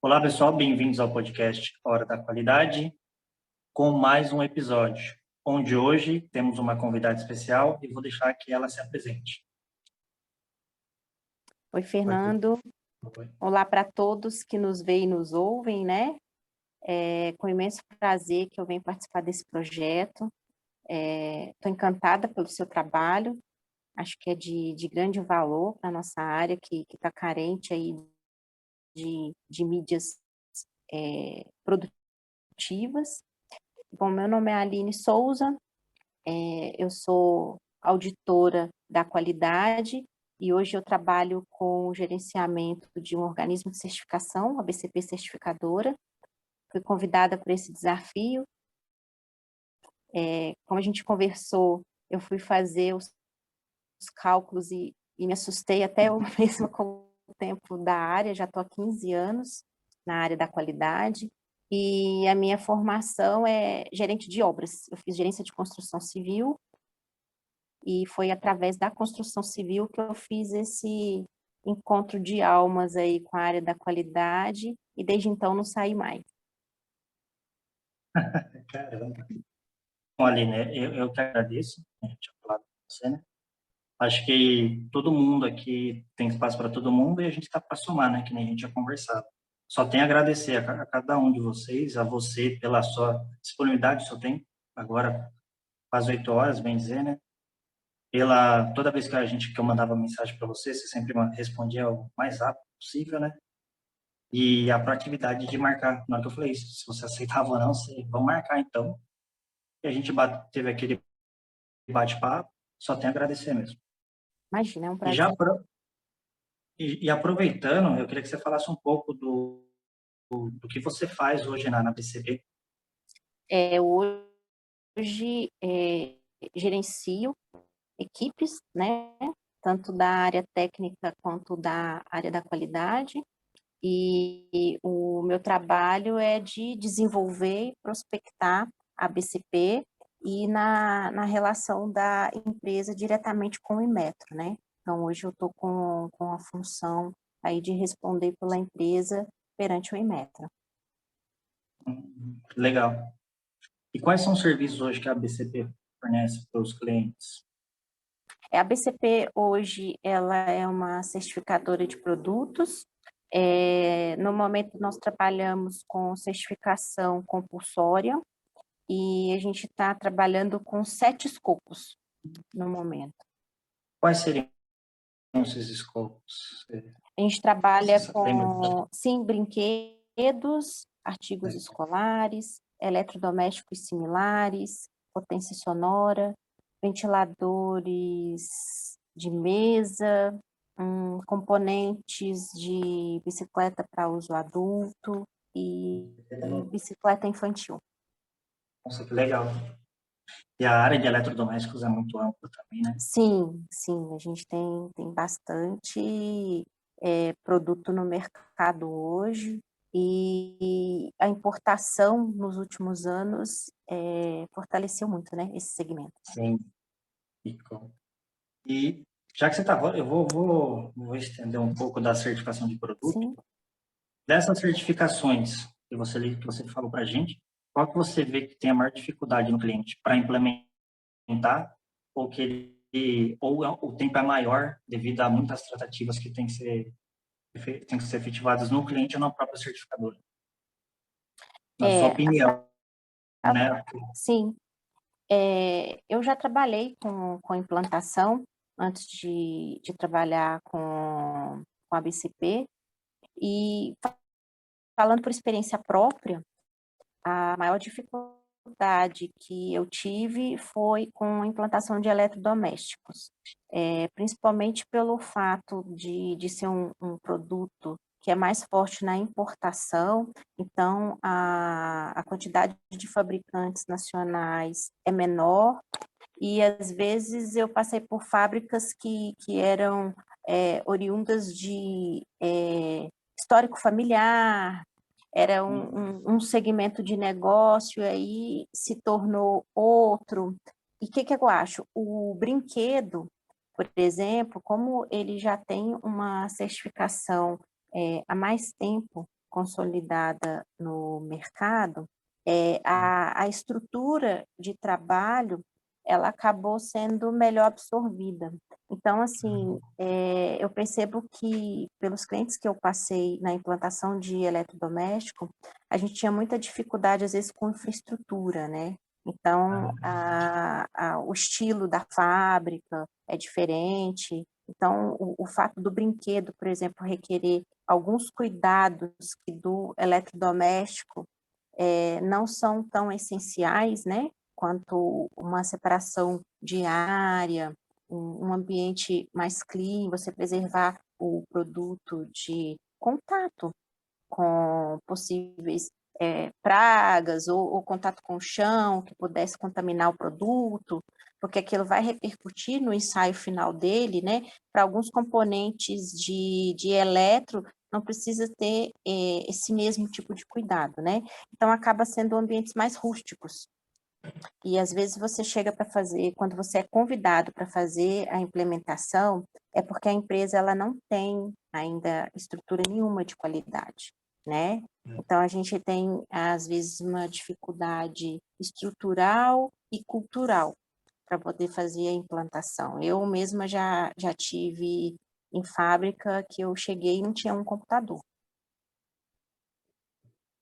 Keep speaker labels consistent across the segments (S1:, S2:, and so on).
S1: Olá, pessoal, bem-vindos ao podcast Hora da Qualidade, com mais um episódio, onde hoje temos uma convidada especial e vou deixar que ela se apresente.
S2: Oi, Fernando.
S1: Oi.
S2: Olá para todos que nos veem e nos ouvem, né? É com imenso prazer que eu venho participar desse projeto. Estou encantada pelo seu trabalho. Acho que é de grande valor para a nossa área, que está carente aí de mídias produtivas. Bom, meu nome é Aline Souza, eu sou auditora da qualidade e hoje eu trabalho com o gerenciamento de um organismo de certificação, a BCP Certificadora. Fui convidada por esse desafio. Como a gente conversou, eu fui fazer os cálculos e me assustei até eu mesma com o tempo da área, já estou há 15 anos na área da qualidade, e a minha formação é gerente de obras. Eu fiz gerência de construção civil, e foi através da construção civil que eu fiz esse encontro de almas aí com a área da qualidade, e desde então não saí mais.
S1: Caramba. Bom, Aline, eu que agradeço, né, tinha falado com você, né? Acho que todo mundo aqui tem espaço para todo mundo e a gente está para somar, né? Que nem a gente já conversado. Só tenho a agradecer a cada um de vocês, a você pela sua disponibilidade, só tem agora quase 8 horas, bem dizer, né? Toda vez que eu mandava mensagem para você, você sempre respondia o mais rápido possível, né? E a proatividade de marcar. Na hora que eu falei isso, se você aceitava ou não, vamos marcar então. E a gente teve aquele bate-papo, só tenho a agradecer mesmo.
S2: Imagina, é um
S1: E, já,
S2: prazer.
S1: e aproveitando, eu queria que você falasse um pouco do que você faz hoje na BCP.
S2: Hoje gerencio equipes, né, tanto da área técnica quanto da área da qualidade, e o meu trabalho é de desenvolver e prospectar a BCP e na relação da empresa diretamente com o Inmetro, né? Então, hoje eu estou com a função aí de responder pela empresa perante o Inmetro.
S1: Legal. E quais são os serviços hoje que a BCP fornece para os clientes?
S2: A BCP hoje ela é uma certificadora de produtos. No momento nós trabalhamos com certificação compulsória e a gente está trabalhando com 7 escopos no momento.
S1: Quais seriam esses escopos?
S2: A gente trabalha
S1: Você lembra?
S2: com, sim, brinquedos, artigos escolares, eletrodomésticos similares, potência sonora, ventiladores de mesa, componentes de bicicleta para uso adulto e bicicleta infantil.
S1: Nossa, que legal. E a área de eletrodomésticos é muito ampla também, né?
S2: Sim, sim, a gente tem bastante produto no mercado hoje e a importação nos últimos anos fortaleceu muito, né, esse segmento.
S1: Sim. E já que você está, eu vou estender um pouco da certificação de produto.
S2: Sim.
S1: Dessas certificações que você falou para a gente, qual que você vê que tem a maior dificuldade no cliente para implementar ou o tempo é maior devido a muitas tratativas que têm que ser efetivadas no cliente ou na própria certificadora? Na sua
S2: É,
S1: opinião, né?
S2: sim, eu já trabalhei com implantação antes de trabalhar com a BCP e falando por experiência própria, a maior dificuldade que eu tive foi com a implantação de eletrodomésticos, principalmente pelo fato de ser um produto que é mais forte na importação, então a quantidade de fabricantes nacionais é menor, e às vezes eu passei por fábricas que eram oriundas de histórico familiar, era um segmento de negócio, e aí se tornou outro. E o que eu acho? O brinquedo, por exemplo, como ele já tem uma certificação há mais tempo, consolidada no mercado, a estrutura de trabalho, ela acabou sendo melhor absorvida. Então, assim, eu percebo que pelos clientes que eu passei na implantação de eletrodoméstico, a gente tinha muita dificuldade, às vezes, com infraestrutura, né? Então, o estilo da fábrica é diferente. Então, o fato do brinquedo, por exemplo, requerer alguns cuidados que do eletrodoméstico não são tão essenciais, né, quanto uma separação de área, um ambiente mais clean, você preservar o produto de contato com possíveis pragas ou contato com o chão que pudesse contaminar o produto, porque aquilo vai repercutir no ensaio final dele, né? Para alguns componentes de eletro, não precisa ter esse mesmo tipo de cuidado, né? Então, acaba sendo ambientes mais rústicos. E, às vezes, você chega para fazer, quando você é convidado para fazer a implementação, é porque a empresa ela não tem ainda estrutura nenhuma de qualidade, né? Então, a gente tem, às vezes, uma dificuldade estrutural e cultural para poder fazer a implantação. Eu mesma já tive em fábrica que eu cheguei e não tinha um computador.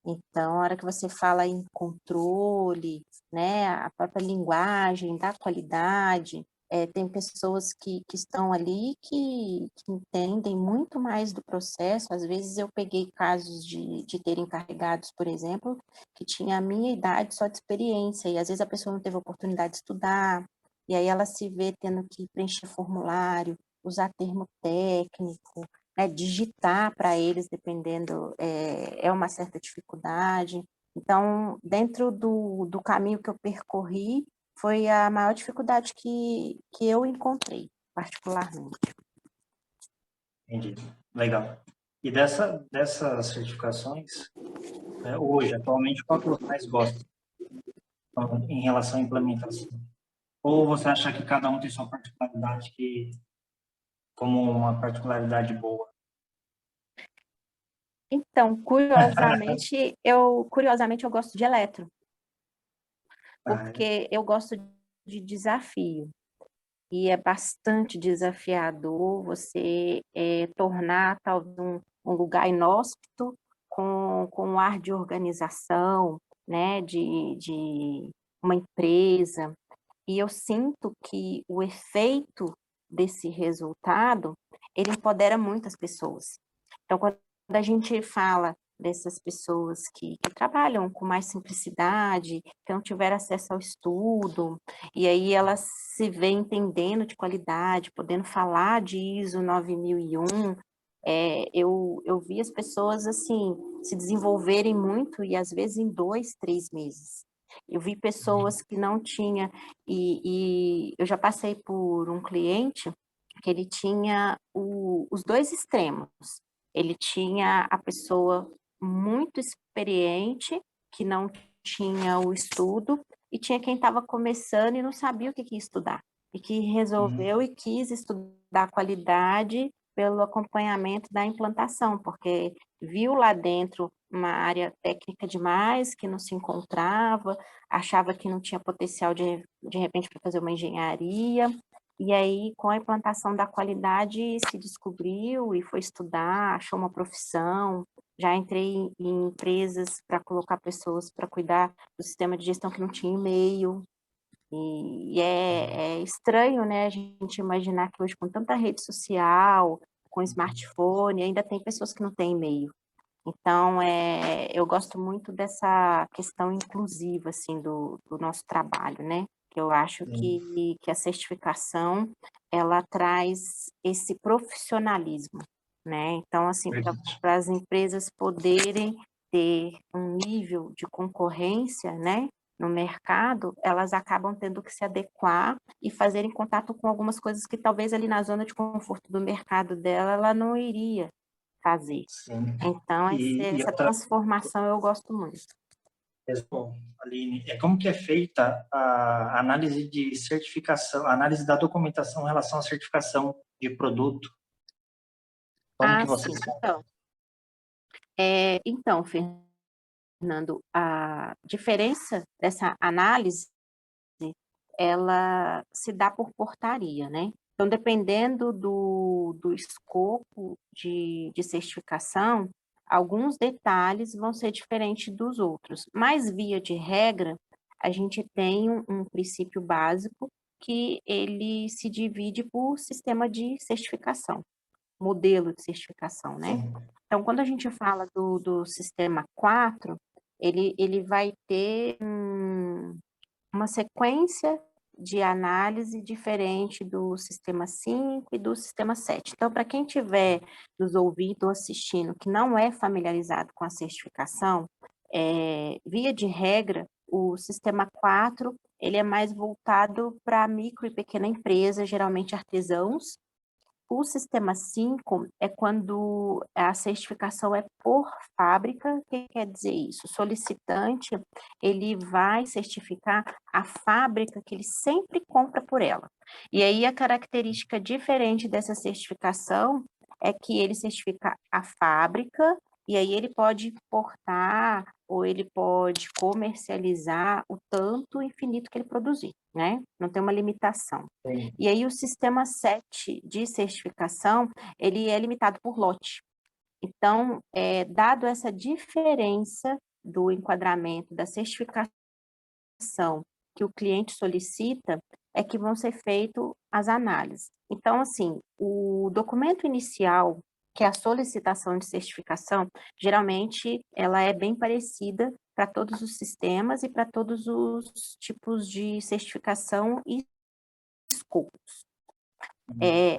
S2: Então, a hora que você fala em controle, né, a própria linguagem da qualidade, tem pessoas que estão ali que entendem muito mais do processo. Às vezes eu peguei casos de ter encarregados, por exemplo, que tinha a minha idade só de experiência, e às vezes a pessoa não teve oportunidade de estudar, e aí ela se vê tendo que preencher formulário, usar termo técnico, né, digitar para eles, dependendo, é uma certa dificuldade. Então, dentro do caminho que eu percorri, foi a maior dificuldade que eu encontrei, particularmente.
S1: Entendi. Legal. E dessas certificações, hoje, atualmente, qual que você mais gosta em relação à implementação? Ou você acha que cada um tem sua particularidade como uma particularidade boa?
S2: Então, curiosamente eu gosto de eletro, porque eu gosto de desafio. E é bastante desafiador você tornar talvez um lugar inóspito com um ar de organização, né, de uma empresa. E eu sinto que o efeito desse resultado, ele empodera muitas pessoas. Então, quando a gente fala dessas pessoas que trabalham com mais simplicidade, que não tiveram acesso ao estudo, e aí elas se veem entendendo de qualidade, podendo falar de ISO 9001, eu vi as pessoas assim se desenvolverem muito e às vezes em 2, 3 meses. Eu vi pessoas que não tinham, e eu já passei por um cliente que ele tinha os dois extremos. Ele tinha a pessoa muito experiente, que não tinha o estudo, e tinha quem estava começando e não sabia o que ia estudar, e que resolveu e quis estudar qualidade pelo acompanhamento da implantação, porque viu lá dentro uma área técnica demais, que não se encontrava, achava que não tinha potencial de repente para fazer uma engenharia, e aí com a implantação da qualidade se descobriu e foi estudar, achou uma profissão. Já entrei em empresas para colocar pessoas para cuidar do sistema de gestão que não tinha e-mail, e é estranho, né, a gente imaginar que hoje com tanta rede social, com smartphone, ainda tem pessoas que não têm e-mail. Então, eu gosto muito dessa questão inclusiva, assim, do nosso trabalho, né? Que eu acho que a certificação, ela traz esse profissionalismo, né? Então, assim, para as empresas poderem ter um nível de concorrência, né? No mercado, elas acabam tendo que se adequar e fazerem contato com algumas coisas que talvez ali na zona de conforto do mercado dela, ela não iria fazer.
S1: Sim.
S2: Então, essa transformação eu gosto muito.
S1: Bom, Aline, como que é feita a análise de certificação, a análise da documentação em relação à certificação de produto? Como que você
S2: Sim. Então, Então, Fernando, a diferença dessa análise, ela se dá por portaria, né? Então, dependendo do escopo de certificação, alguns detalhes vão ser diferentes dos outros, mas, via de regra, a gente tem um princípio básico que ele se divide por sistema de certificação, modelo de certificação, né?
S1: Sim.
S2: Então, quando a gente fala do sistema 4, ele vai ter uma sequência de análise diferente do sistema 5 e do sistema 7. Então, para quem estiver nos ouvindo ou assistindo que não é familiarizado com a certificação, via de regra, o sistema 4 ele é mais voltado para micro e pequena empresa, geralmente artesãos. O sistema 5 é quando a certificação é por fábrica. O que quer dizer isso? O solicitante, ele vai certificar a fábrica que ele sempre compra por ela. E aí a característica diferente dessa certificação é que ele certifica a fábrica e aí ele pode importar ou ele pode comercializar o tanto infinito que ele produzir, né? Não tem uma limitação.
S1: Sim.
S2: E aí o sistema 7 de certificação, ele é limitado por lote. Então, dado essa diferença do enquadramento da certificação que o cliente solicita, é que vão ser feitas as análises. Então, assim, o documento inicial, que é a solicitação de certificação, geralmente ela é bem parecida para todos os sistemas e para todos os tipos de certificação e escopos.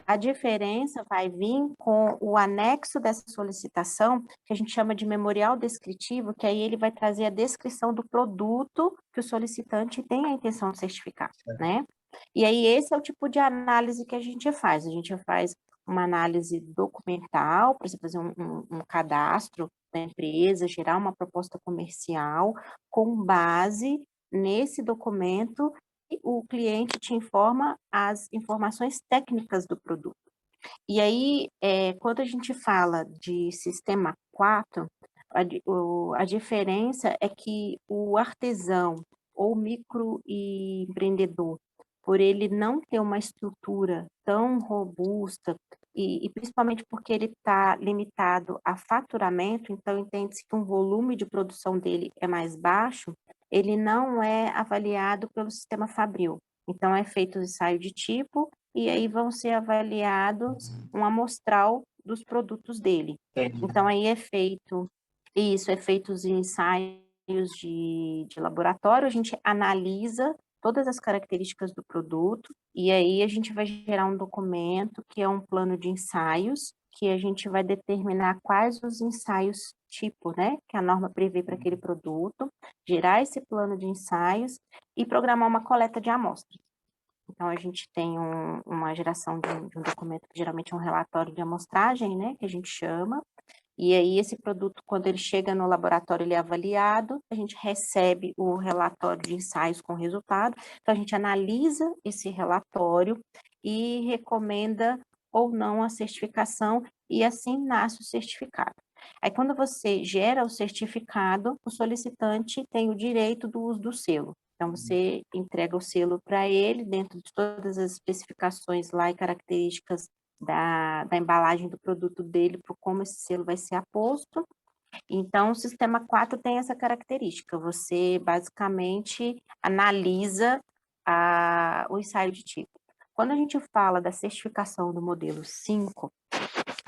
S2: A diferença vai vir com o anexo dessa solicitação, que a gente chama de memorial descritivo, que aí ele vai trazer a descrição do produto que o solicitante tem a intenção de certificar, né? E aí esse é o tipo de análise que a gente faz uma análise documental, para você fazer um cadastro da empresa, gerar uma proposta comercial, com base nesse documento o cliente te informa as informações técnicas do produto. E aí, quando a gente fala de sistema 4, a diferença é que o artesão ou microempreendedor, por ele não ter uma estrutura tão robusta, e principalmente porque ele está limitado a faturamento, então entende-se que um volume de produção dele é mais baixo, ele não é avaliado pelo sistema Fabril. Então, é feito o ensaio de tipo, e aí vão ser avaliados um amostral dos produtos dele.
S1: Entendi.
S2: Então, aí é feito os ensaios de laboratório, a gente analisa todas as características do produto, e aí a gente vai gerar um documento que é um plano de ensaios, que a gente vai determinar quais os ensaios tipo, né, que a norma prevê para aquele produto, gerar esse plano de ensaios e programar uma coleta de amostras. Então, a gente tem uma geração de um documento, que geralmente é um relatório de amostragem, né, que a gente chama, e aí esse produto, quando ele chega no laboratório, ele é avaliado, a gente recebe o relatório de ensaios com resultado, então a gente analisa esse relatório e recomenda ou não a certificação, e assim nasce o certificado. Aí, quando você gera o certificado, o solicitante tem o direito do uso do selo. Então, você entrega o selo para ele, dentro de todas as especificações lá e características da embalagem do produto dele, para como esse selo vai ser aposto. Então, o sistema 4 tem essa característica, você basicamente analisa o ensaio de tipo. Quando a gente fala da certificação do modelo 5,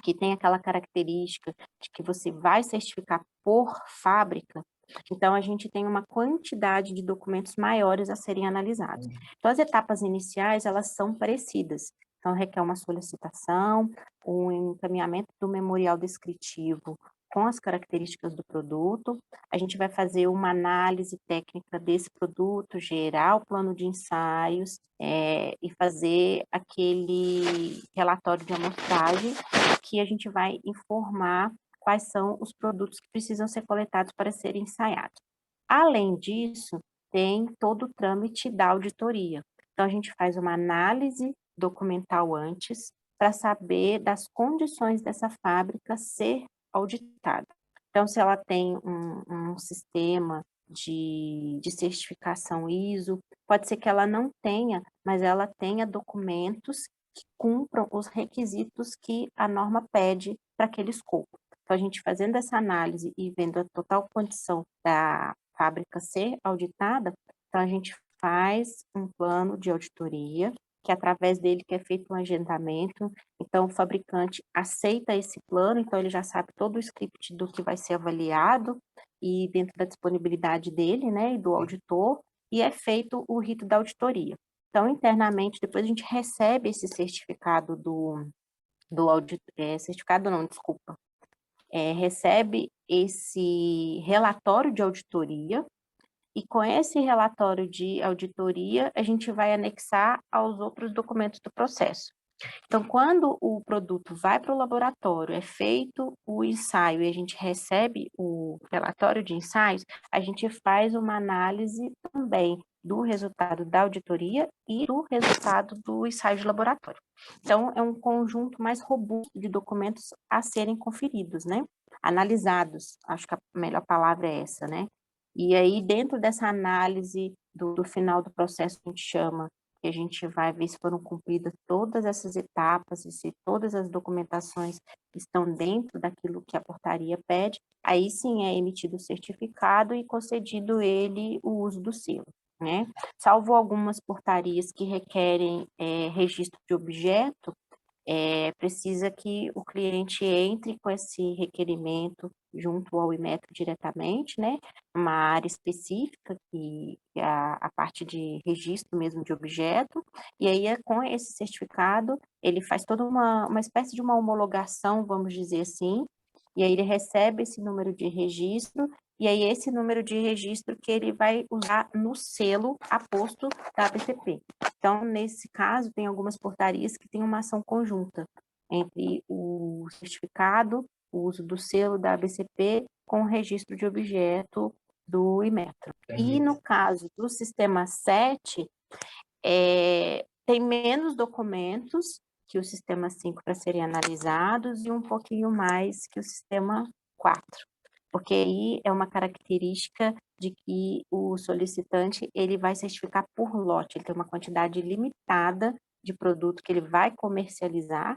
S2: que tem aquela característica de que você vai certificar por fábrica, então a gente tem uma quantidade de documentos maiores a serem analisados. Então, as etapas iniciais, elas são parecidas. Então, requer uma solicitação, um encaminhamento do memorial descritivo com as características do produto, a gente vai fazer uma análise técnica desse produto, gerar o plano de ensaios, e fazer aquele relatório de amostragem que a gente vai informar quais são os produtos que precisam ser coletados para serem ensaiados. Além disso, tem todo o trâmite da auditoria. Então, a gente faz uma análise documental antes para saber das condições dessa fábrica ser auditada. Então, se ela tem um sistema de certificação ISO, pode ser que ela não tenha, mas ela tenha documentos que cumpram os requisitos que a norma pede para aquele escopo. Então, a gente fazendo essa análise e vendo a total condição da fábrica ser auditada, então a gente faz um plano de auditoria, que através dele que é feito um agendamento, então o fabricante aceita esse plano, então ele já sabe todo o script do que vai ser avaliado, e dentro da disponibilidade dele, né, e do auditor, e é feito o rito da auditoria. Então, internamente, depois a gente recebe esse certificado certificado não, desculpa, recebe esse relatório de auditoria, e com esse relatório de auditoria, a gente vai anexar aos outros documentos do processo. Então, quando o produto vai para o laboratório, é feito o ensaio e a gente recebe o relatório de ensaios, a gente faz uma análise também do resultado da auditoria e do resultado do ensaio de laboratório. Então, é um conjunto mais robusto de documentos a serem conferidos, né? Analisados, acho que a melhor palavra é essa, né? E aí, dentro dessa análise do final do processo, a gente chama, que a gente vai ver se foram cumpridas todas essas etapas e se todas as documentações estão dentro daquilo que a portaria pede, aí sim é emitido o certificado e concedido ele o uso do selo, né? Salvo algumas portarias que requerem registro de objeto, precisa que o cliente entre com esse requerimento junto ao Inmetro diretamente, né? Uma área específica, que é a parte de registro mesmo de objeto, e aí com esse certificado, ele faz toda uma espécie de uma homologação, vamos dizer assim, e aí ele recebe esse número de registro, e aí esse número de registro que ele vai usar no selo aposto da ABCP. Então, nesse caso, tem algumas portarias que têm uma ação conjunta entre o certificado, o uso do selo da ABCP com o registro de objeto do Inmetro. E no caso do sistema 7, tem menos documentos que o sistema 5 para serem analisados e um pouquinho mais que o sistema 4, porque aí é uma característica de que o solicitante ele vai certificar por lote, ele tem uma quantidade limitada de produto que ele vai comercializar,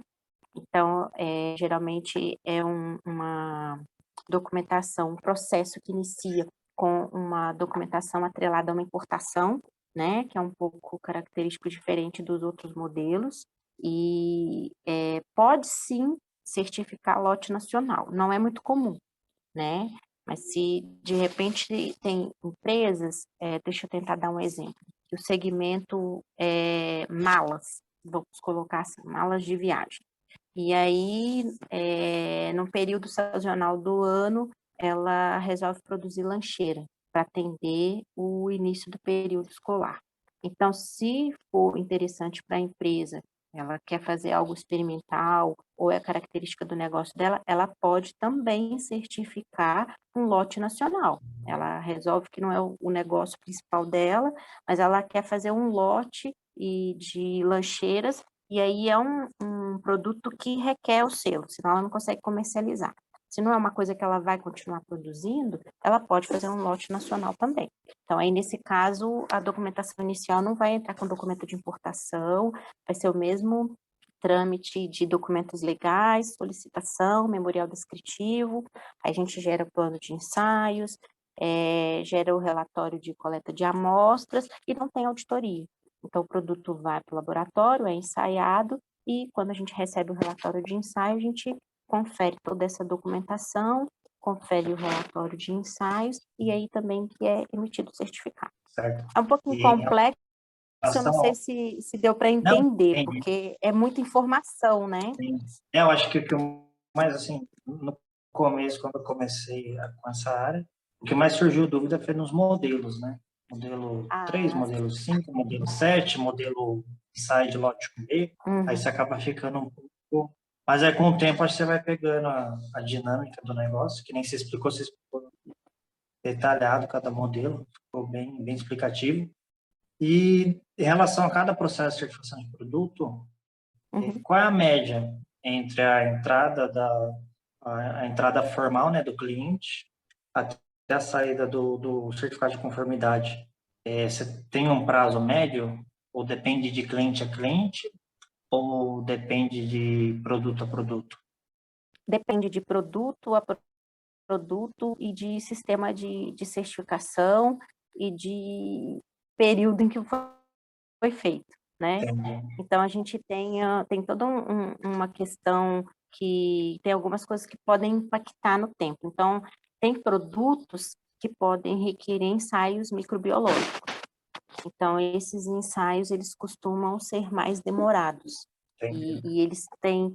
S2: então geralmente é uma documentação, um processo que inicia com uma documentação atrelada a uma importação, né, que é um pouco característico diferente dos outros modelos, e pode sim certificar lote nacional, não é muito comum, né? Mas se de repente tem empresas, deixa eu tentar dar um exemplo, que o segmento é malas, vamos colocar assim, malas de viagem. E aí, no período sazonal do ano, ela resolve produzir lancheira para atender o início do período escolar. Então, se for interessante para a empresa, ela quer fazer algo experimental ou é característica do negócio dela, ela pode também certificar um lote nacional. Ela resolve que não é o negócio principal dela, mas ela quer fazer um lote de lancheiras, e aí é um produto que requer o selo, senão ela não consegue comercializar. Se não é uma coisa que ela vai continuar produzindo, ela pode fazer um lote nacional também. Então, aí, nesse caso, a documentação inicial não vai entrar com documento de importação, vai ser o mesmo trâmite de documentos legais, solicitação, memorial descritivo, aí a gente gera plano de ensaios, gera o relatório de coleta de amostras e não tem auditoria. Então, o produto vai para o laboratório, é ensaiado, e quando a gente recebe o relatório de ensaio, a gente confere toda essa documentação, confere o relatório de ensaios, e aí também que é emitido o certificado.
S1: Certo.
S2: É um pouquinho
S1: E
S2: complexo, eu não sei se deu para
S1: Não,
S2: entender,
S1: entendi.
S2: porque é muita informação, né?
S1: Sim. Eu acho que o que mais, assim, no começo, quando eu comecei com essa área, o que mais surgiu dúvida foi nos modelos, né? Modelo 3,
S2: Ah,
S1: modelo 5, modelo 7, modelo side lote 1B, aí
S2: uhum.
S1: você acaba ficando um pouco... Mas aí, com o tempo, acho que você vai pegando a dinâmica do negócio, que nem você explicou detalhado cada modelo, ficou bem explicativo. E em relação a cada processo de certificação de produto,
S2: Uhum.
S1: qual é a média entre a entrada a entrada formal, né, do cliente, até a saída do certificado de conformidade. Você tem um prazo médio? Ou depende de cliente a cliente? Ou depende de produto a produto?
S2: Depende de produto a produto e de sistema de certificação e de período em que foi feito, né?
S1: Entendi.
S2: Então, a gente tem toda uma questão que tem algumas coisas que podem impactar no tempo. Então, tem produtos que podem requerer ensaios microbiológicos. Então, esses ensaios, eles costumam ser mais demorados.
S1: Entendi.
S2: E eles têm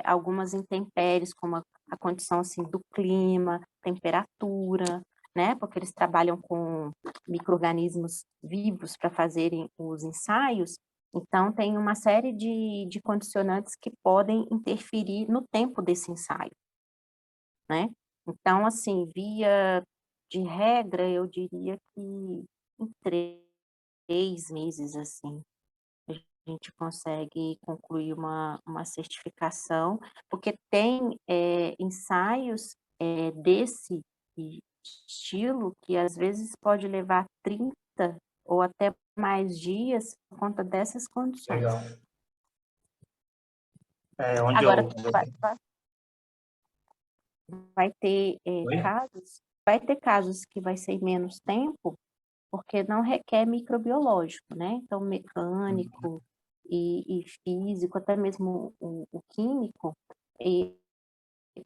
S2: algumas intempéries, como a condição assim, do clima, temperatura, né? Porque eles trabalham com micro-organismos vivos para fazerem os ensaios. Então, tem uma série de condicionantes que podem interferir no tempo desse ensaio, né? Então, assim, via de regra, eu diria que em 3 meses, assim, a gente consegue concluir uma certificação, porque tem ensaios desse estilo que às vezes pode levar 30 ou até mais dias por conta dessas condições.
S1: Legal. Onde
S2: Agora,
S1: eu...
S2: vai ter
S1: Oi?
S2: casos que vai ser menos tempo, porque não requer microbiológico, né? Então, mecânico e físico, até mesmo o químico, e,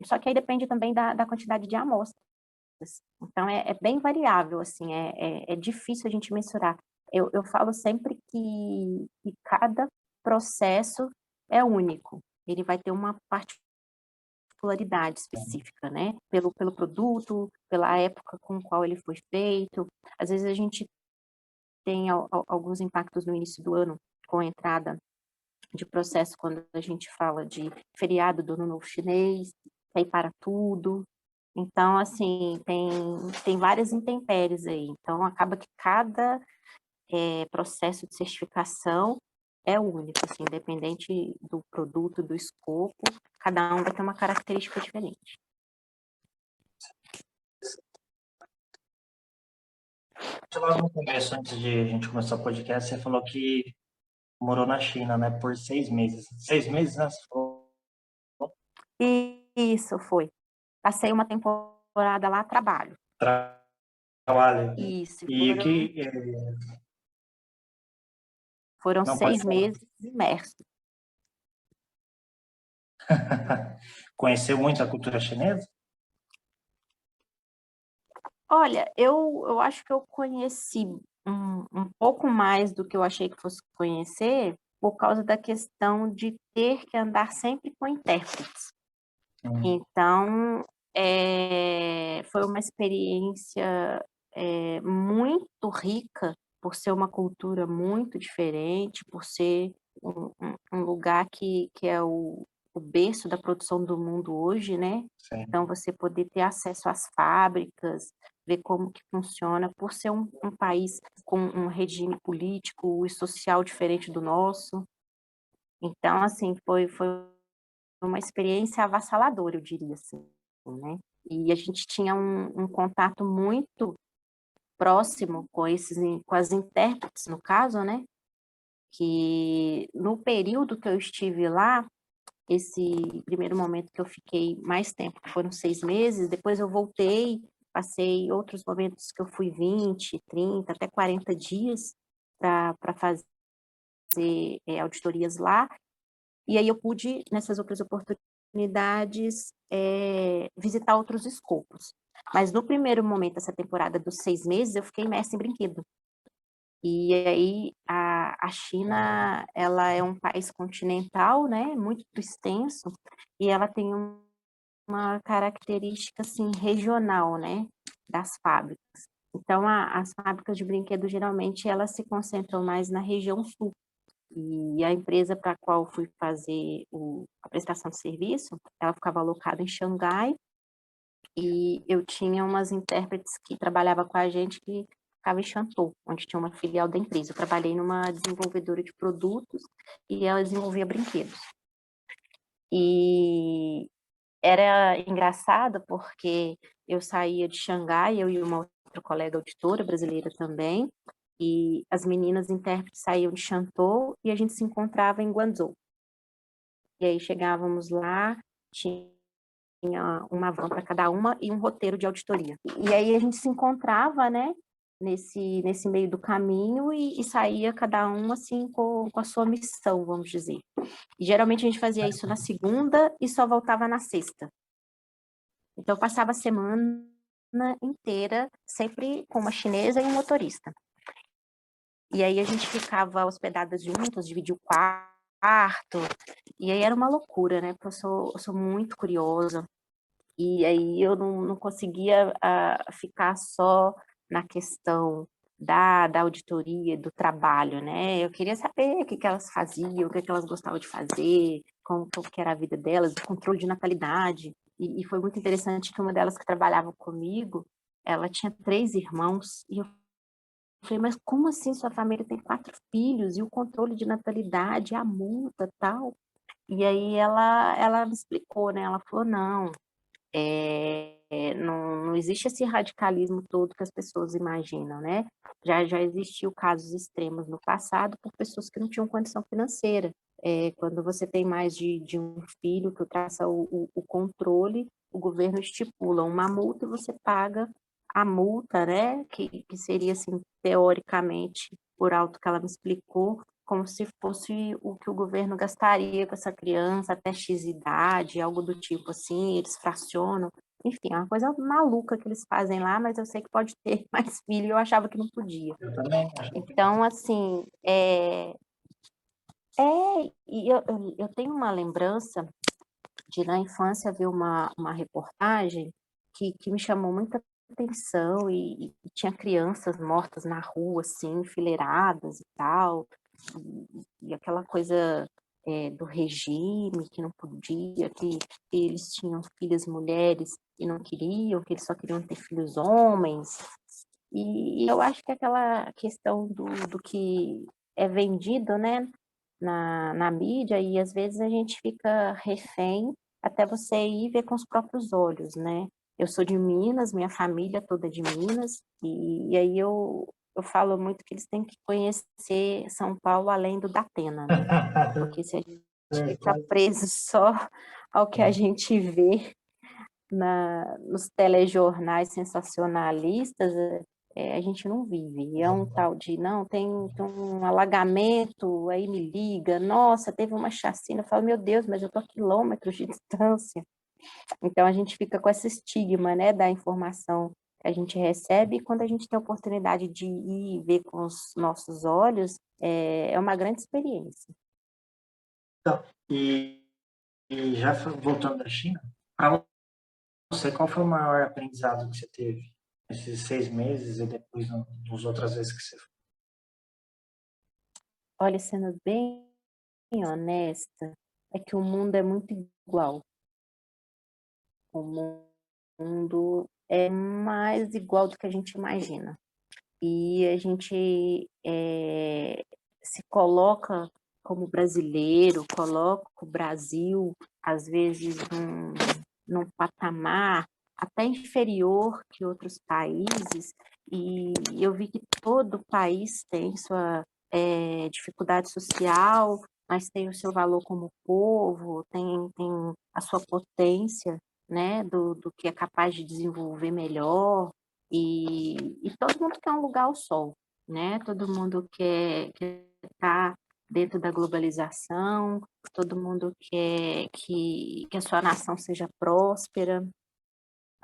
S2: só que aí depende também da quantidade de amostras. Então, é bem variável, assim, é difícil a gente mensurar. Eu falo sempre que cada processo é único, ele vai ter uma particularidade específica, né? Pelo produto, pela época com qual ele foi feito. Às vezes a gente tem alguns impactos no início do ano, com a entrada de processo, quando a gente fala de feriado do Ano Novo Chinês, aí para tudo. Então, assim, tem várias intempéries aí. Então, acaba que cada processo de certificação é único, assim, independente do produto, do escopo, cada um vai ter uma característica diferente.
S1: Logo no começo, antes de a gente começar o podcast, você falou que morou na China, né, por 6 meses. 6 meses, né? Você falou,
S2: E isso foi. Passei uma temporada lá a trabalho.
S1: trabalho.
S2: Isso,
S1: E que...
S2: foram
S1: Não pode
S2: seis
S1: falar.
S2: meses imersos.
S1: Conheceu muito a cultura chinesa?
S2: Olha, eu acho que eu conheci um pouco mais do que eu achei que fosse conhecer por causa da questão de ter que andar sempre com intérpretes.
S1: Hum,
S2: Então, foi uma experiência muito rica por ser uma cultura muito diferente, por ser um lugar que é o berço da produção do mundo hoje, né?
S1: sim.
S2: Então, você poder ter acesso às fábricas, ver como que funciona, por ser um país com um regime político e social diferente do nosso. Então, assim, foi uma experiência avassaladora, eu diria assim, né? E a gente tinha um contato muito próximo com as intérpretes, no caso, né? Que no período que eu estive lá, esse primeiro momento que eu fiquei mais tempo, que foram 6 meses, depois eu voltei, passei outros momentos que eu fui 20, 30, até 40 dias para fazer auditorias lá, e aí eu pude, nessas outras oportunidades, visitar outros escopos. Mas no primeiro momento, essa temporada dos 6 meses, eu fiquei imersa em brinquedo. E aí a China, ela é um país continental, né, muito extenso, e ela tem uma característica assim regional, né, das fábricas. Então as fábricas de brinquedo geralmente elas se concentram mais na região sul. E a empresa para a qual fui fazer a prestação de serviço, ela ficava alocada em Xangai, e eu tinha umas intérpretes que trabalhavam com a gente que ficava em Shantou, onde tinha uma filial da empresa. Eu trabalhei numa desenvolvedora de produtos e ela desenvolvia brinquedos. E era engraçado porque eu saía de Xangai, eu e uma outra colega auditora brasileira também, e as meninas intérpretes saíam de Shantou e a gente se encontrava em Guangzhou. E aí chegávamos lá, tinha uma van para cada uma e um roteiro de auditoria. E aí a gente se encontrava, né, nesse meio do caminho e saía cada um assim com a sua missão, vamos dizer. E geralmente a gente fazia isso na segunda e só voltava na sexta. Então eu passava a semana inteira sempre com uma chinesa e um motorista. E aí a gente ficava hospedadas juntas, dividia o quarto, e aí era uma loucura, né? Porque eu sou muito curiosa, e aí eu não conseguia ficar só na questão da auditoria, do trabalho, né? Eu queria saber o que elas faziam, o que elas gostavam de fazer, como que era a vida delas, o controle de natalidade. E foi muito interessante que uma delas que trabalhava comigo, ela tinha 3 irmãos, e eu falei, mas como assim sua família tem 4 filhos e o controle de natalidade, a multa, tal? E aí ela me explicou, né? Ela falou, não, não existe esse radicalismo todo que as pessoas imaginam, né? Já existiu casos extremos no passado por pessoas que não tinham condição financeira. Quando você tem mais de um filho que ultrapassa o controle, o governo estipula uma multa e você paga a multa, né? Que seria, assim, teoricamente, por alto que ela me explicou, como se fosse o que o governo gastaria com essa criança até X idade, algo do tipo assim, eles fracionam. Enfim, é uma coisa maluca que eles fazem lá, mas eu sei que pode ter mais filho e eu achava que não podia.
S1: Eu também acho.
S2: Então, assim, e eu tenho uma lembrança de, na infância, ver uma reportagem que me chamou muita atenção e tinha crianças mortas na rua, assim, enfileiradas e tal, e aquela coisa do regime, que não podia, que eles tinham filhas mulheres e não queriam, que eles só queriam ter filhos homens. E eu acho que aquela questão do que é vendido, né, na mídia, e às vezes a gente fica refém até você ir ver com os próprios olhos, né? Eu sou de Minas, minha família toda é de Minas, e aí eu falo muito que eles têm que conhecer São Paulo além do Datena, né? Porque se a gente ficar preso só ao que a gente vê nos telejornais sensacionalistas, a gente não vive. É um tal de, não, tem um alagamento, aí me liga, nossa, teve uma chacina. Eu falo, meu Deus, mas eu estou a quilômetros de distância. Então, a gente fica com esse estigma, né, da informação que a gente recebe, e quando a gente tem a oportunidade de ir ver com os nossos olhos, é uma grande experiência.
S1: Então, e já voltando da China, para você, qual foi o maior aprendizado que você teve nesses 6 meses e depois nas outras vezes que você foi?
S2: Olha, sendo bem honesta, é que o mundo é muito igual. O mundo é mais igual do que a gente imagina. E a gente se coloca como brasileiro, coloca o Brasil, às vezes, num patamar até inferior que outros países, e eu vi que todo país tem sua dificuldade social, mas tem o seu valor como povo, tem a sua potência, né, do que é capaz de desenvolver melhor, e todo mundo quer um lugar ao sol, né? Todo mundo quer estar dentro da globalização, todo mundo quer que a sua nação seja próspera,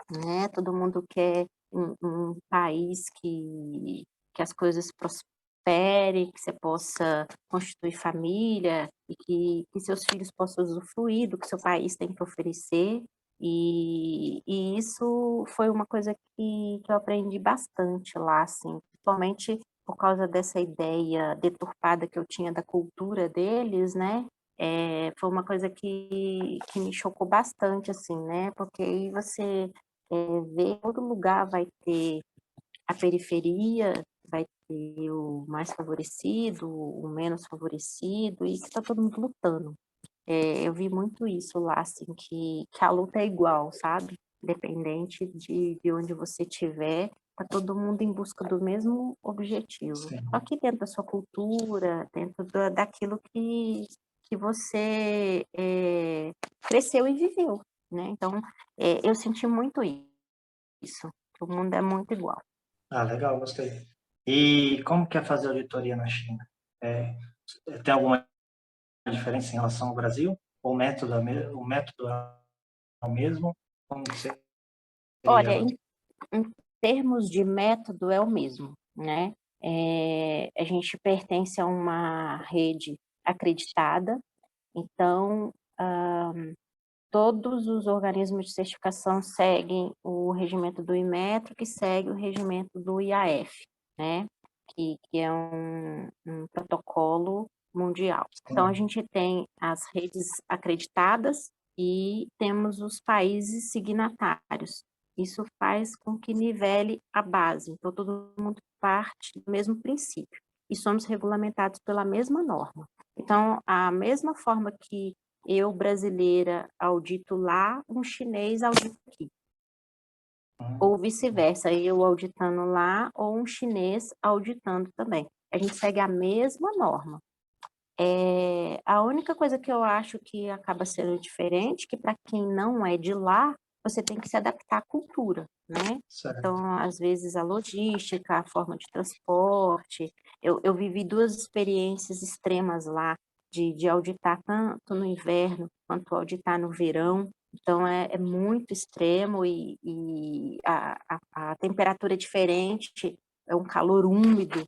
S2: né? Todo mundo quer um país que as coisas prosperem, que você possa constituir família e que seus filhos possam usufruir do que seu país tem para oferecer. E isso foi uma coisa que eu aprendi bastante lá, assim, principalmente por causa dessa ideia deturpada que eu tinha da cultura deles, né? Foi uma coisa que me chocou bastante, assim, né? Porque aí você vê todo lugar vai ter a periferia, vai ter o mais favorecido, o menos favorecido, e que está todo mundo lutando. Eu vi muito isso lá, assim, que a luta é igual, sabe? Independente de onde você estiver, tá todo mundo em busca do mesmo objetivo.
S1: Sim.
S2: Só que dentro da sua cultura, dentro daquilo que você cresceu e viveu, né? Então, eu senti muito isso, que o mundo é muito igual.
S1: Ah, legal, gostei. E como que é fazer auditoria na China? É, tem alguma diferença em relação ao Brasil? Ou o método é o mesmo? Como que seria?
S2: Olha, em termos de método é o mesmo, né? A gente pertence a uma rede acreditada, então todos os organismos de certificação seguem o regimento do Inmetro, que segue o regimento do IAF, né? Que é um protocolo mundial. Então, a gente tem as redes acreditadas e temos os países signatários. Isso faz com que nivele a base. Então, todo mundo parte do mesmo princípio e somos regulamentados pela mesma norma. Então, a mesma forma que eu, brasileira, audito lá, um chinês audita aqui. Ou vice-versa, eu auditando lá, ou um chinês auditando também. A gente segue a mesma norma. A única coisa que eu acho que acaba sendo diferente, que para quem não é de lá, você tem que se adaptar à cultura, né?
S1: Certo.
S2: Então, às vezes, a logística, a forma de transporte. Eu vivi duas experiências extremas lá, de auditar tanto no inverno quanto auditar no verão. Então, é muito extremo e a temperatura é diferente, é um calor úmido,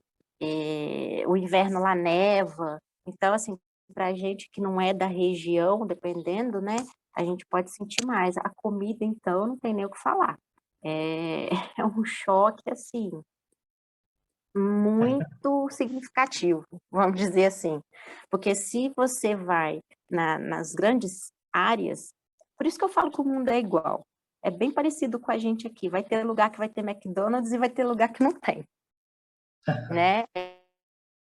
S2: o inverno lá neva. Então, assim, para a gente que não é da região, dependendo, né, a gente pode sentir mais. A comida, então, não tem nem o que falar. É, é um choque, assim, muito significativo, vamos dizer assim. Porque se você vai nas grandes áreas, por isso que eu falo que o mundo é igual. É bem parecido com a gente aqui. Vai ter lugar que vai ter McDonald's e vai ter lugar que não tem, né?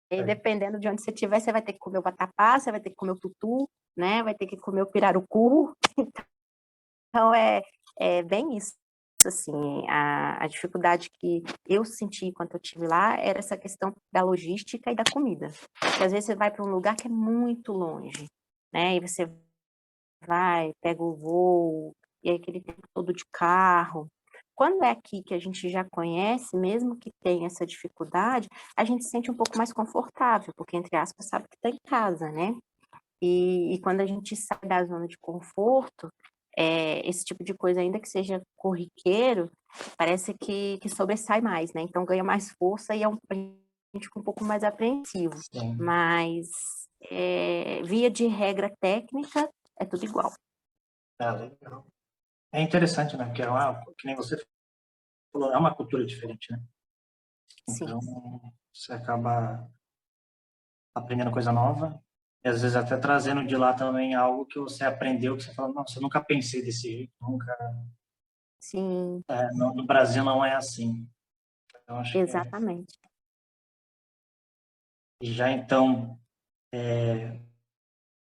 S2: E dependendo de onde você estiver, você vai ter que comer o vatapá, você vai ter que comer o tutu, né? Vai ter que comer o pirarucu. Então, é bem isso, assim, a dificuldade que eu senti enquanto eu estive lá era essa questão da logística e da comida. Porque às vezes você vai para um lugar que é muito longe, né? E você vai, pega o voo, e aí aquele tempo todo de carro. Quando é aqui que a gente já conhece, mesmo que tenha essa dificuldade, a gente se sente um pouco mais confortável, porque, entre aspas, sabe que está em casa, né? E quando a gente sai da zona de conforto, esse tipo de coisa, ainda que seja corriqueiro, parece que sobressai mais, né? Então ganha mais força e a gente fica um pouco mais apreensivo.
S1: Sim.
S2: Mas, via de regra técnica, é tudo igual.
S1: Ah, legal. É interessante, né? Porque que nem você falou, é uma cultura diferente, né?
S2: Sim,
S1: Então, você acaba aprendendo coisa nova e às vezes até trazendo de lá também algo que você aprendeu, que você fala, nossa, eu nunca pensei desse jeito, nunca,
S2: sim,
S1: no Brasil não é assim. Eu acho que
S2: exatamente.
S1: e já então,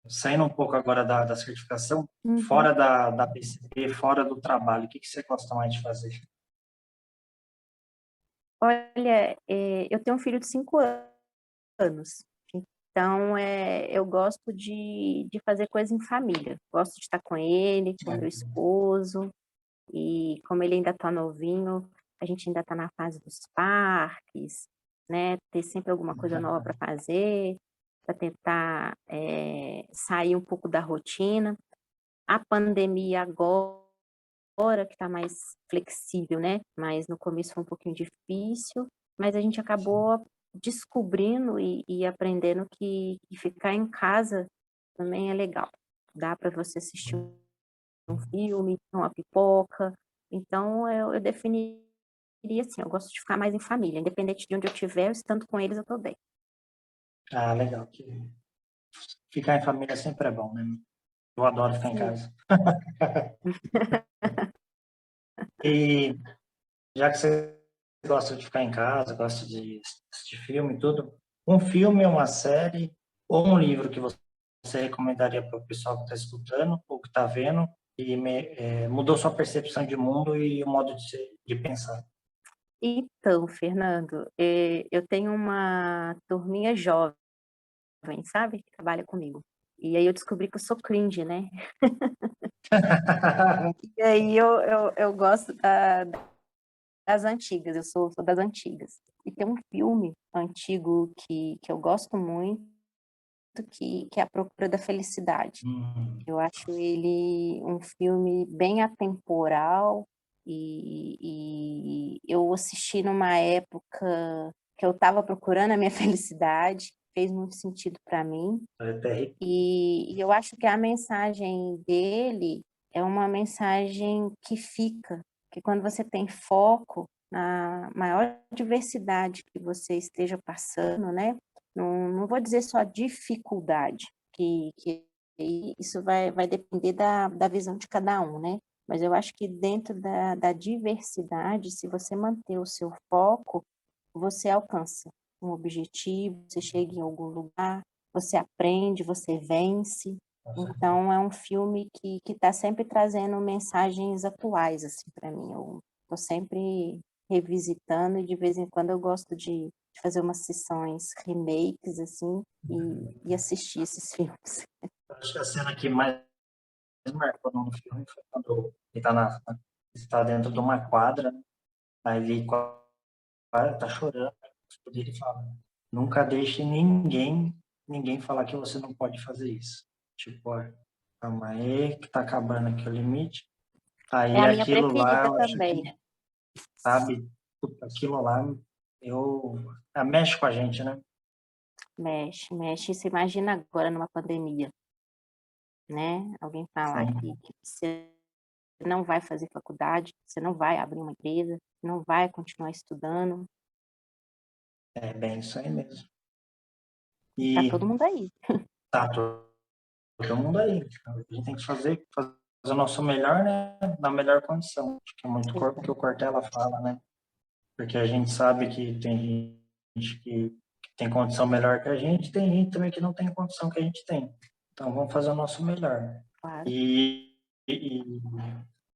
S1: saindo um pouco agora da certificação,
S2: Uhum.
S1: fora da PCP, fora do trabalho, o que que você gosta mais de fazer?
S2: Olha, eu tenho um filho de 5 anos, então, eu gosto de fazer coisa em família. Gosto de estar com ele, com meu esposo, e como ele ainda está novinho, a gente ainda está na fase dos parques, né, ter sempre alguma coisa nova para fazer, para tentar, sair um pouco da rotina. A pandemia agora que está mais flexível, né, mas no começo foi um pouquinho difícil, mas a gente acabou descobrindo e aprendendo que ficar em casa também é legal. Dá para você assistir um filme, uma pipoca. Então eu definiria assim, eu gosto de ficar mais em família, independente de onde eu estiver, estando com eles eu estou bem.
S1: Ah, legal. Ficar em família sempre é bom, né? Eu adoro ficar em
S2: Sim.
S1: casa. E já que você gosta de ficar em casa, gosta de assistir filme e tudo, um filme, uma série ou um livro que você você recomendaria para o pessoal que está escutando ou que está vendo e mudou sua percepção de mundo e o modo de pensar?
S2: Então, Fernando, eu tenho uma turminha jovem, sabe, que trabalha comigo. E aí eu descobri que eu sou cringe, né. E aí eu gosto das antigas, eu sou das antigas. E tem um filme antigo que eu gosto muito, que é A Procura da Felicidade. Eu acho ele um filme bem atemporal e eu assisti numa época que eu estava procurando a minha felicidade, fez muito sentido para mim.
S1: Até
S2: E eu acho que a mensagem dele é uma mensagem que fica, que quando você tem foco na maior diversidade que você esteja passando, né, não vou dizer só dificuldade, que isso vai depender da visão de cada um, né, mas eu acho que dentro da diversidade, se você manter o seu foco, você alcança um objetivo, você chega em algum lugar, você aprende, você vence. Então é um filme que está sempre trazendo mensagens atuais, assim, para mim. Eu estou sempre revisitando e de vez em quando eu gosto de fazer umas sessões remakes, assim, e assistir esses filmes.
S1: acho que a cena que mais marcou no filme foi quando ele está dentro de uma quadra, né? Aí ele tá chorando, aí ele fala, nunca deixe ninguém falar que você não pode fazer isso. Tipo, ó, calma aí, que tá acabando aqui o limite.
S2: É
S1: Aí
S2: a minha
S1: aquilo lá,
S2: preferida
S1: eu acho que,
S2: também.
S1: sabe, aquilo lá, mexe com a gente, né?
S2: Mexe, mexe. Você imagina agora numa pandemia, né? Alguém falar
S1: Sim,
S2: que você não vai fazer faculdade, você não vai abrir uma empresa, não vai continuar estudando,
S1: é bem isso aí mesmo.
S2: e tá
S1: E
S2: todo mundo aí.
S1: tá todo mundo aí. A gente tem que fazer o nosso melhor, né? Na melhor condição. Acho que é muito corpo que o Cortella fala, né? Porque a gente sabe que tem gente que tem condição melhor que a gente, tem gente também que não tem condição que a gente tem. Então vamos fazer o nosso melhor.
S2: Claro.
S1: E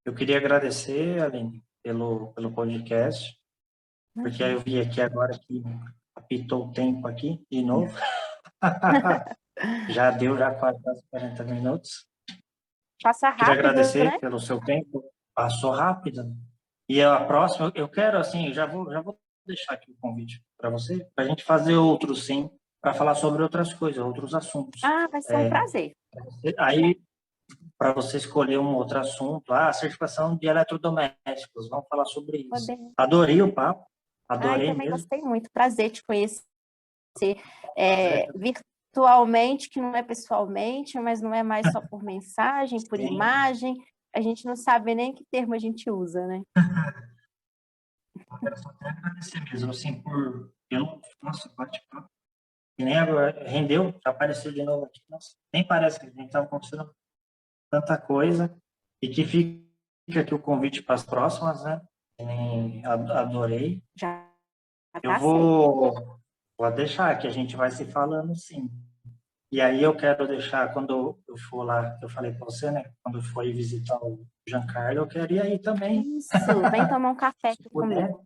S1: eu queria agradecer, Aline, pelo podcast, porque aí
S2: Imagina.
S1: eu vi aqui agora que apitou o tempo aqui de novo. Já deu já quase 40 minutos.
S2: Passa
S1: Queria
S2: rápido,
S1: agradecer
S2: né?
S1: pelo seu tempo. Passou rápido. E a próxima, eu quero, assim, já vou deixar aqui o convite para você, para a gente fazer outro, sim, para falar sobre outras coisas, outros assuntos.
S2: Ah, vai ser um prazer.
S1: Aí, para você escolher um outro assunto, certificação de eletrodomésticos, vamos falar sobre isso.
S2: Poder.
S1: Adorei o papo,
S2: Ai,
S1: adorei
S2: também
S1: mesmo.
S2: gostei muito. Prazer te conhecer, virtualmente, que não é pessoalmente, mas não é mais só por mensagem, por
S1: Sim,
S2: imagem. A gente não sabe nem que termo a gente usa, né?
S1: eu quero só até agradecer mesmo, assim, pelo nosso bate-papo. E nem agora, rendeu, já apareceu de novo aqui. Nossa, nem parece que a gente estava conversando tanta coisa e que fica aqui o convite para as próximas, né? Adorei.
S2: Já
S1: Eu
S2: tá aceito.
S1: vou deixar que a gente vai se falando, sim. E aí eu quero deixar, quando eu for lá, eu falei para você, né? Quando eu for ir visitar o Giancarlo, eu quero ir aí também.
S2: Isso, vem tomar um café
S1: Se
S2: aqui
S1: puder,
S2: comigo.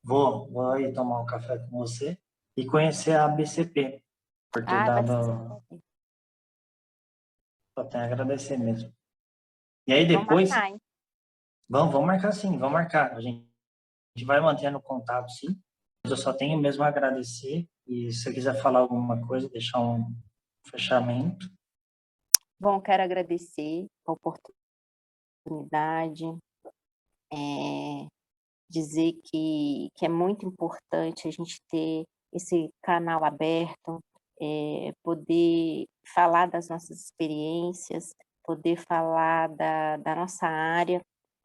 S1: vou aí tomar um café com você e conhecer a BCP, por ter
S2: Ah, vai ser um
S1: dado,
S2: prazer.
S1: só tenho a agradecer mesmo. E aí
S2: Vamos
S1: depois,
S2: marcar, hein?
S1: vamos marcar sim, vamos marcar. A gente vai mantendo contato, sim. Eu só tenho mesmo a agradecer. E se você quiser falar alguma coisa, deixar um fechamento.
S2: Bom, quero agradecer a oportunidade, dizer que é muito importante a gente ter esse canal aberto, poder falar das nossas experiências, poder falar da nossa área,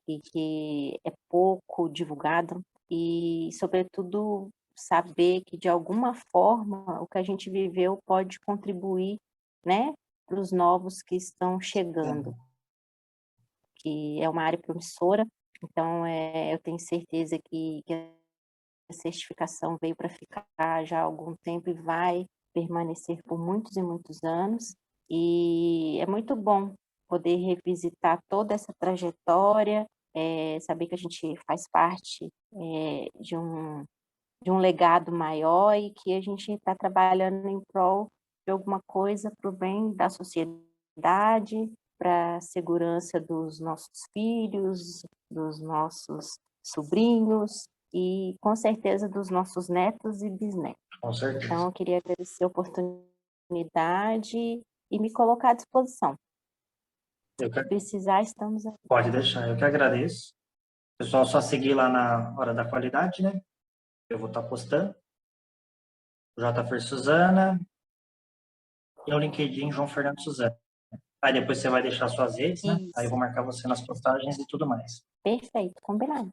S2: que é pouco divulgada, e, sobretudo, saber que, de alguma forma, o que a gente viveu pode contribuir, né, para os novos que estão chegando, que é uma área promissora. Então, eu tenho certeza que a certificação veio para ficar já há algum tempo e vai permanecer por muitos e muitos anos, e é muito bom poder revisitar toda essa trajetória, saber que a gente faz parte, de um legado maior e que a gente está trabalhando em prol de alguma coisa para o bem da sociedade, para a segurança dos nossos filhos, dos nossos sobrinhos e, com certeza, dos nossos netos e bisnetos.
S1: Com certeza.
S2: Então, eu queria agradecer a oportunidade e me colocar à disposição.
S1: Eu que-
S2: Se precisar, estamos aí.
S1: Pode deixar, eu que agradeço. Pessoal, só seguir lá na Hora da Qualidade, né? Eu vou estar postando. JFer Suzana e o LinkedIn João Fernando Suzana. Aí depois você vai deixar suas redes, né? Aí eu
S2: Isso,
S1: vou marcar você nas postagens e tudo mais.
S2: perfeito, combinado.